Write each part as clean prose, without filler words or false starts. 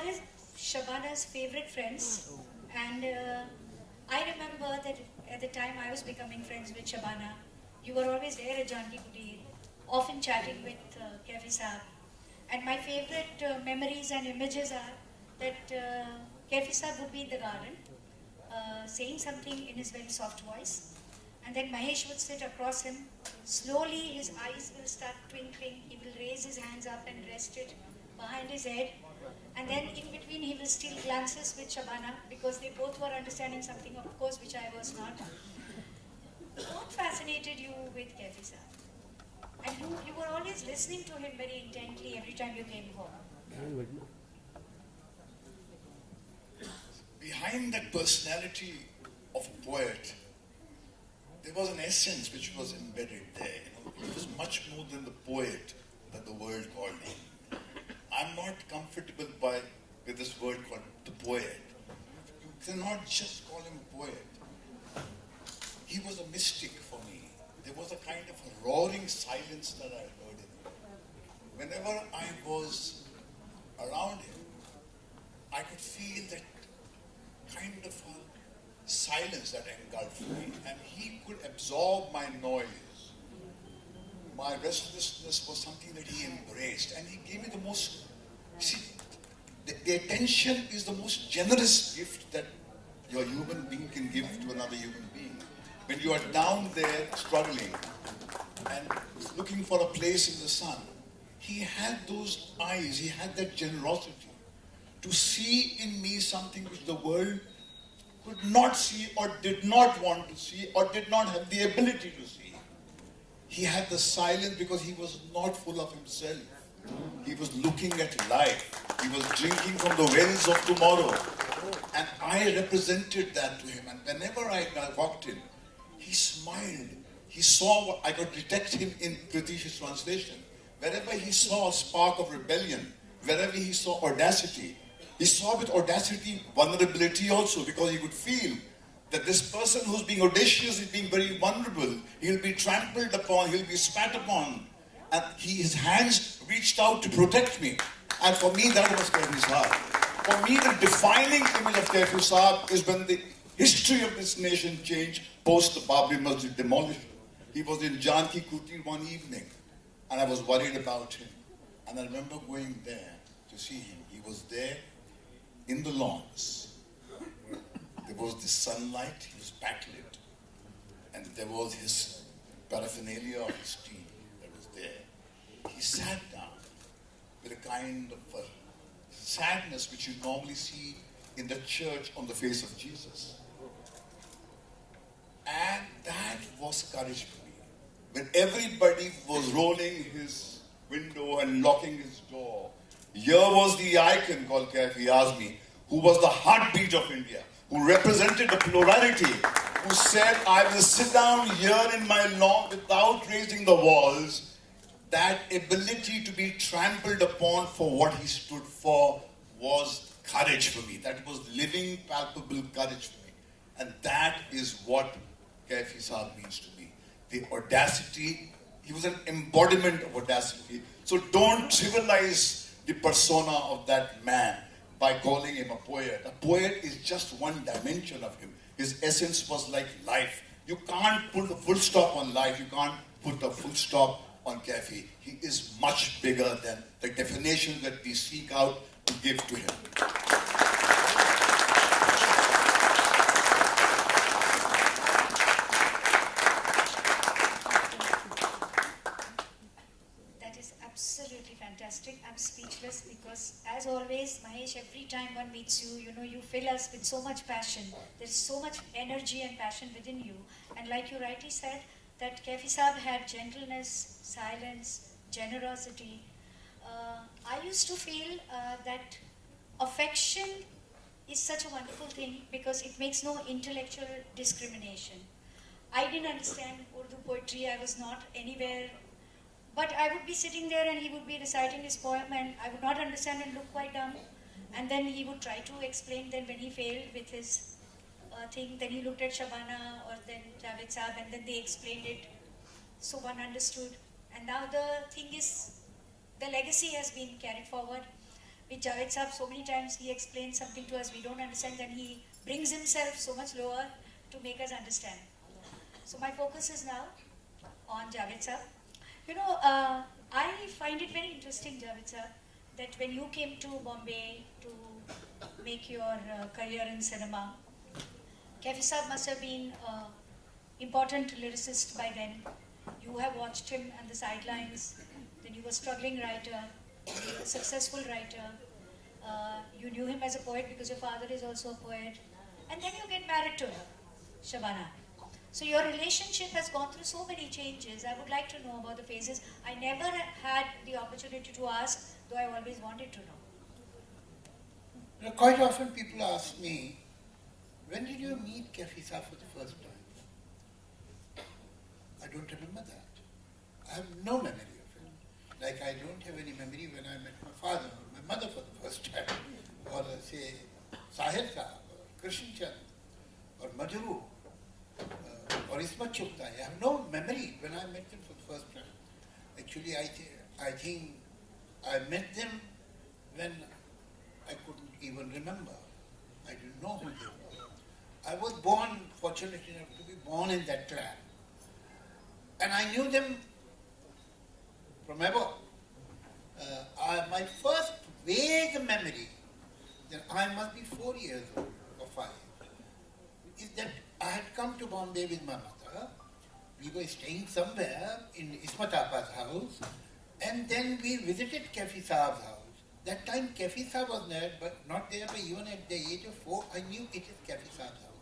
his Shabana's favorite friends, and I remember that at the time I was becoming friends with Shabana, you were always there at Janki Kutir, often chatting with Kaifi Saab. And my favorite memories and images are that Kaifi Saab would be in the garden, saying something in his very soft voice, and then Mahesh would sit across him. Slowly his eyes will start twinkling, he will raise his hands up and rest it behind his head, and then in between he will steal glances with Shabana because they both were understanding something, of course, which I was not. What fascinated you with Kaifi Saab? And you were always listening to him very intently every time you came home. Behind that personality of a poet, there was an essence which was embedded there. It was much more than the poet that the world called him. I'm not comfortable with this word called the poet. You cannot just call him a poet. He was a mystic for me. There was a kind of a roaring silence that I heard in him. Whenever I was around him, I could feel that kind of a silence that engulfed me, and he could absorb my noise. My restlessness was something that he embraced, and he gave me the most, the attention is the most generous gift that your human being can give to another human being. When you are down there struggling and looking for a place in the sun, he had those eyes, he had that generosity to see in me something which the world could not see or did not want to see or did not have the ability to see. He had the silence because he was not full of himself. He was looking at life. He was drinking from the wells of tomorrow. And I represented that to him. And whenever I walked in, he smiled. He saw what I could detect him in Pritish's translation. Wherever he saw a spark of rebellion, wherever he saw audacity, he saw with audacity vulnerability also, because he could feel that this person who's being audacious is being very vulnerable. He'll be trampled upon, he'll be spat upon. And his hands reached out to protect me. And for me, that was Kaifi Saab. For me, the defining image of Kaifi Saab is when the history of this nation changed post the Babri Masjid demolition. He was in Janki Kutir one evening, and I was worried about him. And I remember going there to see him. He was there in the lawns. There was the sunlight, he was backlit, and there was his paraphernalia of his team that was there. He sat down with a kind of a sadness which you normally see in the church on the face of Jesus. And that was courage for me. When everybody was rolling his window and locking his door, here was the icon called Kaifi Azmi, who was the heartbeat of India, who represented the plurality, who said, I will sit down here in my lawn without raising the walls. That ability to be trampled upon for what he stood for was courage for me. That was living, palpable courage for me. And that is what Kaifi Saab means to me. The audacity, he was an embodiment of audacity. So don't trivialize the persona of that man by calling him a poet. A poet is just one dimension of him. His essence was like life. You can't put a full stop on life. You can't put a full stop on Kaifi. He is much bigger than the definition that we seek out to give to him. Absolutely fantastic. I'm speechless because, as always, Mahesh, every time one meets you, you fill us with so much passion. There's so much energy and passion within you. And like you rightly said, that Kaifi Saab had gentleness, silence, generosity. I used to feel that affection is such a wonderful thing because it makes no intellectual discrimination. I didn't understand Urdu poetry. I was not anywhere. But I would be sitting there and he would be reciting his poem and I would not understand and look quite dumb. And then he would try to explain. Then when he failed with his thing, then he looked at Shabana or then Javed Saab and then they explained it. So one understood. And now the thing is, the legacy has been carried forward. with Javed Saab, so many times he explains something to us we don't understand, then he brings himself so much lower to make us understand. So my focus is now on Javed Saab. You know, I find it very interesting, Javed Saab, that when you came to Bombay to make your career in cinema, Kaifi Saab must have been an important lyricist by then. You have watched him on the sidelines, then you were a struggling writer, you were a successful writer. You knew him as a poet because your father is also a poet. And then you get married to her, Shabana. So your relationship has gone through so many changes. I would like to know about the phases. I never had the opportunity to ask, though I always wanted to know. You know, quite often people ask me, when did you meet Kaifi Saab for the first time? I don't remember that. I have no memory of it. Like I don't have any memory when I met my father or my mother for the first time, or say Sahir Saab, or Krishan Chand, or Madhuru, or Ismat Chugta. I have no memory when I met them for the first time. Actually, I think I met them when I couldn't even remember. I didn't know who they were. I was born, fortunate enough to be born in that clan. And I knew them from ever. My first vague memory, that I must be 4 years old or 5, is that I had come to Bombay with my mother. We were staying somewhere in Ismat Appa's house, and then we visited Kaifi Saab's house. That time Kaifi Saab was there, but not there, but even at the age of 4, I knew it is Kaifi Saab's house.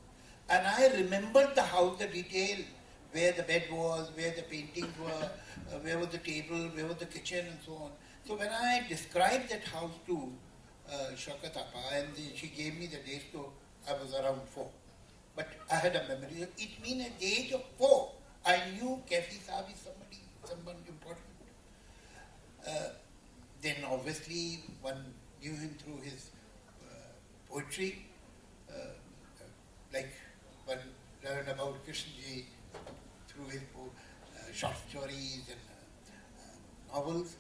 And I remembered the house, the detail, where the bed was, where the paintings were, where was the table, where was the kitchen, and so on. So when I described that house to Shaukat Appa, and she gave me the dates, so I was around 4. But I had a memory. It means at the age of 4, I knew Kaifi Saab is someone important. Then obviously one knew him through his poetry, like one learned about Krishnji through his short stories and novels.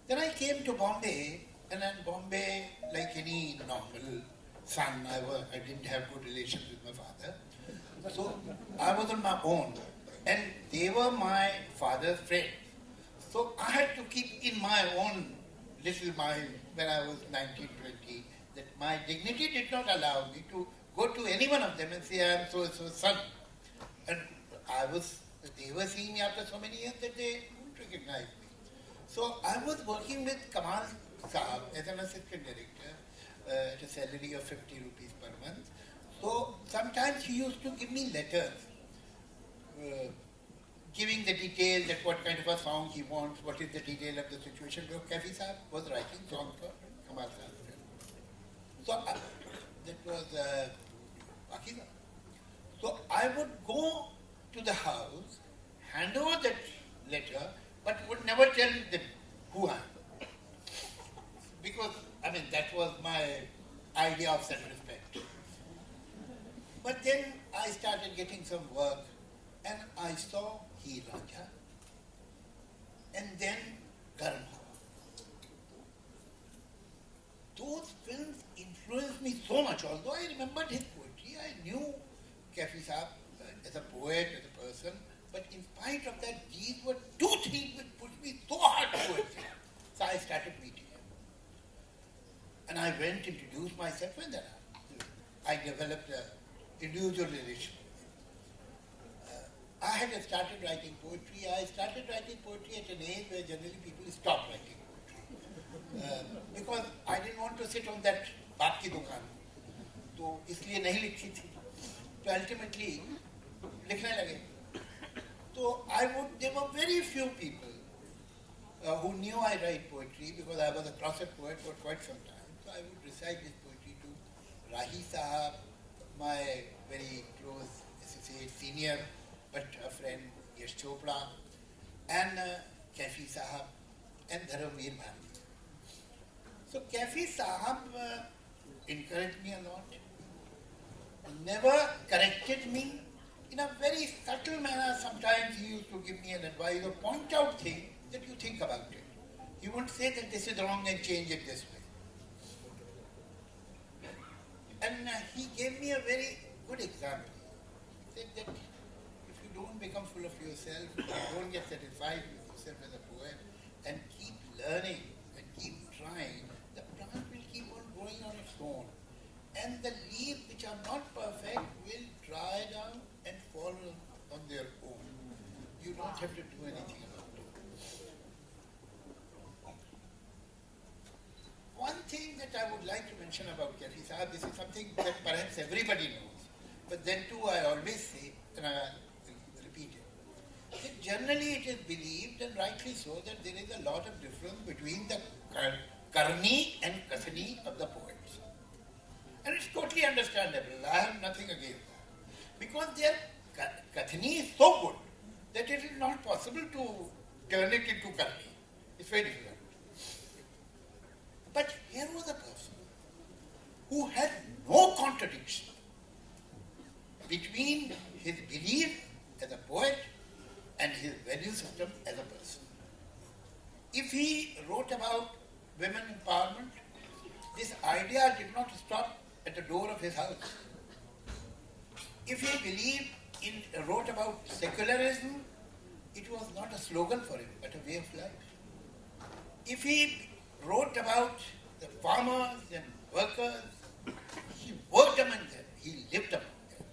Then I came to Bombay, and in Bombay, like any normal son, I didn't have good relations with my father. So I was on my own, and they were my father's friends. So I had to keep in my own little mind when I was 19, 20, that my dignity did not allow me to go to any one of them and say, I am so-and-so's son. And they were seeing me after so many years that they wouldn't recognize me. So I was working with Kamal Saab as an assistant director at a salary of 50 rupees per month. So sometimes he used to give me letters, giving the detail that what kind of a song he wants, what is the detail of the situation. So Kaifi Saab was writing songs for Kamal Saab. So that was Akita. So I would go to the house, hand over that letter, but would never tell them who I am. Because, that was my idea of self-respect. But then I started getting some work, and I saw He Raja, and then Garam Hawa. Those films influenced me so much. Although I remembered his poetry, I knew Kaifi Saab as a poet, as a person, but in spite of that, these were two things which pushed me so hard towards him. So I started meeting him. And I went, introduced myself, and then I developed an individual relation with him. I had started writing poetry. I started writing poetry at an age where generally people stop writing poetry. Because I didn't want to sit on that baap ki dukaan. तो इसलिए नहीं लिखी थी. तो ultimately लिखने लगे. So there were very few people who knew I write poetry, because I was a closet poet for quite some time. So I would recite this poetry to Rahi Sahab, my very close associate, senior, but a friend, Yash Chopra, and Kaifi Sahab, and Dharamveer Bharti. So Kaifi Sahab encouraged me a lot, never corrected me. In a very subtle manner, sometimes he used to give me an advice or point out things that you think about it. He won't say that this is wrong and change it this way. And he gave me a very good example. He said that if you don't become full of yourself, if you don't get satisfied with yourself as a poet, and keep learning and keep trying, the plant will keep on growing on its own. And the leaves which are not perfect will dry down and fall on their own. You don't have to do anything about it. One thing that I would like to mention about Kaifi Sahab, this is something that perhaps everybody knows, but then too I always say, and I will repeat it, that generally it is believed, and rightly so, that there is a lot of difference between the karni and kasani of the poets. And it's totally understandable. I have nothing against that. Because their kathani is so good that it is not possible to turn it into karni. It's very difficult. But here was a person who had no contradiction between his belief as a poet and his value system as a person. If he wrote about women empowerment, this idea did not stop at the door of his house. If he wrote about secularism, it was not a slogan for him, but a way of life. If he wrote about the farmers and workers, he worked among them, he lived among them.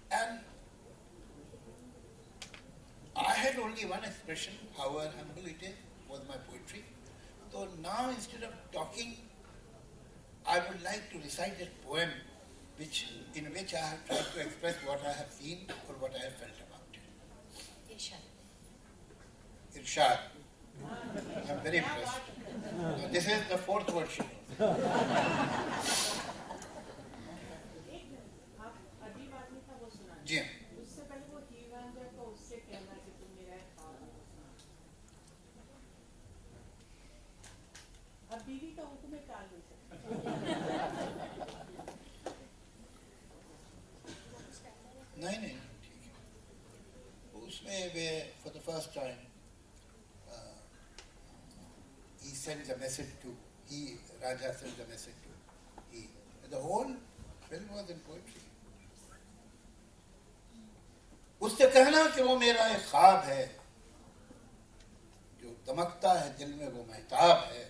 And I had only one expression, however humble it is, was my poetry. So now instead of talking, I would like to recite a poem in which I have tried to express what I have seen or what I have felt about it. Irshad. Irshad. I'm very impressed. So this is the fourth word she knows. जी हाँ. नहीं ठीक है. उसमें वे for the first time he sends a message to Raja sends a message to the whole film was in poetry. उससे कहना कि वो मेरा एक ख्वाब है जो दमकता है दिल में वो महताब है.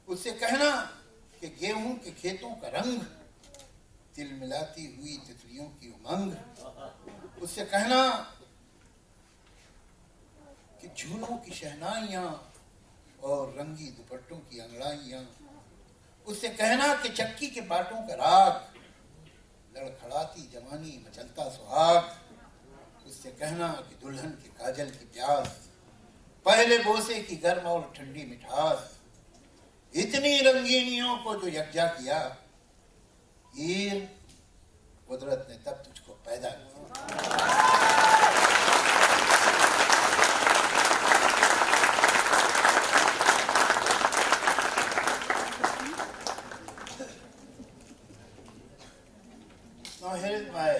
उससे कहना कि गेहूं के खेतों का रंग तिल मिलाती हुई तितलियों की उमंग. उससे कहना कि झूलों की शहनाइयां और रंगी दुपट्टों की अंगड़ाइयां. उससे कहना कि चक्की के बाटों का राग लड़खड़ाती जवानी मचलता सुहाग. उससे कहना कि दुल्हन के काजल की प्यास पहले बोसे की गर्म और ठंडी मिठास. इतनी रंगीनियों को जो यकजा किया हीर कुदरत ने तब तुझको पैदा किया. Now here is my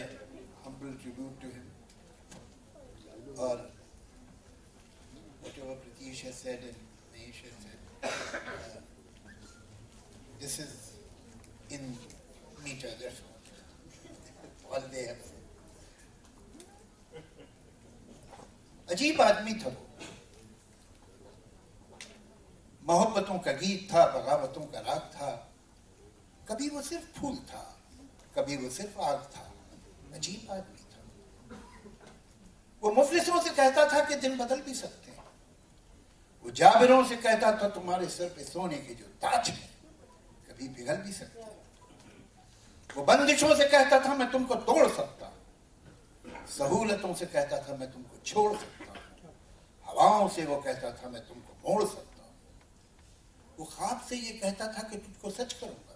humble tribute to him, or whatever Pratish has said and Mahesh has said. This is in meter, that's all they have said. अजीब आदमी था वो. मोहब्बतों का गीत था, बगावतों का राग था. कभी वो सिर्फ फूल था, कभी वो सिर्फ आग था. अजीब आदमी था. वो मुफलिसों से कहता था कि दिन बदल भी सकते हैं. वो जाबिरों से कहता था तुम्हारे सर पे सोने के जो ताज हैं कभी पिघल भी सकते हैं. वो बंदिशों से कहता था मैं तुमको तोड़ सकता हूं. सहूलतों से कहता था मैं तुमको छोड़ सकता हूं. हवाओं से वो कहता था मैं तुमको मोड़ सकता हूं. वो ख्वाब से ये कहता था कि तुझको सच करूंगा.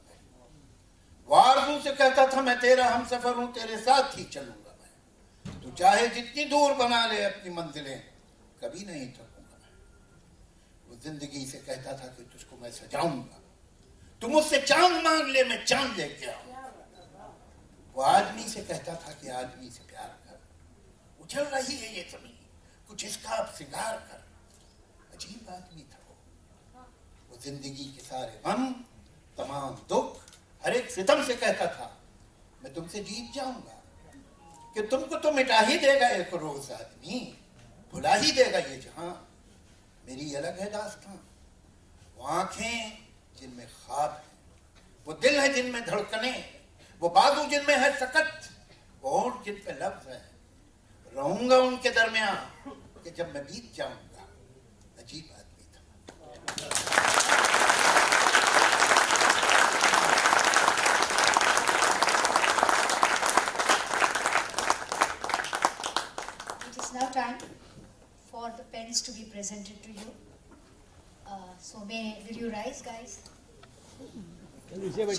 वारजू से कहता था मैं तेरा हम सफर हूं, तेरे साथ ही चलूंगा मैं. तू चाहे जितनी दूर बना ले अपनी मंजिलें, कभी नहीं थकूंगा मैं. वो जिंदगी से कहता था कि तुझको मैं सजाऊंगा. तू मुझसे चांद मांग ले, मैं चांद लेके आऊंगा. वो आदमी से कहता था कि आदमी से प्यार कर. उछल रही है ये जमीन, कुछ इसका अब सिंगार कर. अजीब आदमी था वो. वो जिंदगी के सारे गम तमाम दुख, हर एक सितम से कहता था मैं तुमसे जीत जाऊंगा, कि तुमको तो मिटा ही देगा एक रोज आदमी, भुला ही देगा ये जहां। मेरी अलग है दास्तां, वो आंखें जिनमें ख्वाब है, वो दिल है जिनमें धड़कने, वो बाजू जिनमें है सकत, वो होंठ जिन पे लफ्ज है। रहूंगा उनके दरमियान कि जब मैं बीत जाऊंगा। अजीब आदमी था। It is now time for the pens to be presented to you. So will you rise, guys?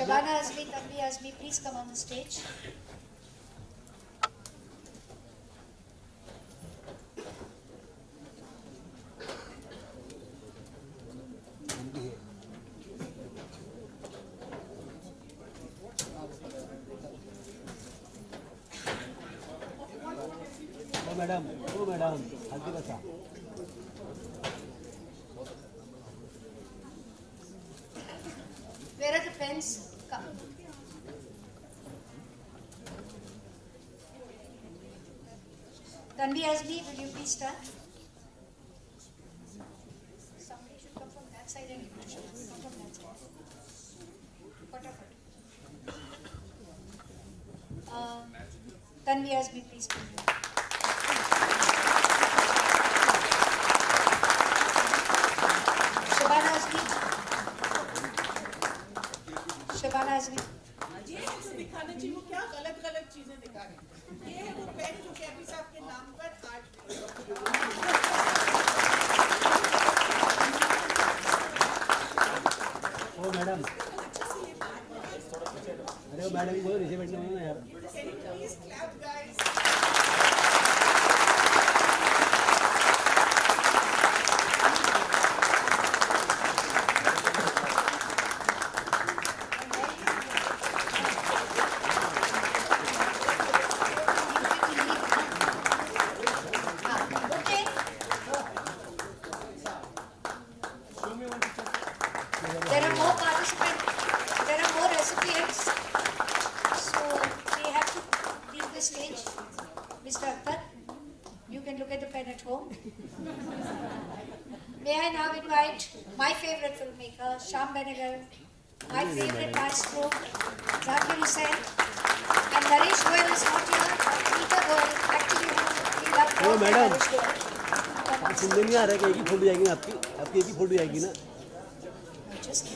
Shabana, Azmi, Tanvi, Azmi, please come on the stage. Madam हल्दी बसा। Where are the pens? Come. Tanvi, Azmi, will you please stand? Somebody should come from that side and you should come from that side. Fatafat. Tanvi, Azmi, please come here. Shabana, Azmi. Shabana, Azmi. ये जो दिखाना चाहिए वो क्या गलत गलत चीजें दिखा रहे हैं। ये है वो पेन जो कैफी साहब के नाम पर आर्ट ओ मैडम, अरे वो मैडम को नीचे बैठने में यार। Please clap guys. There are more participants, there are more recipients, so they have to leave the stage. Mr. Aktar, you can look at the pen at home. May I now invite my favorite filmmaker, Sham Benegal, my favorite maestro, Zakir Hussain, and Naresh Goyal is not here, but Meeta Goyal, actually we love ओ madam, Naresh Goyal. सुनने नहीं आ रहा है कि एक ही photo आएगी ना आपकी एक ही फोटो आएगी ना। Just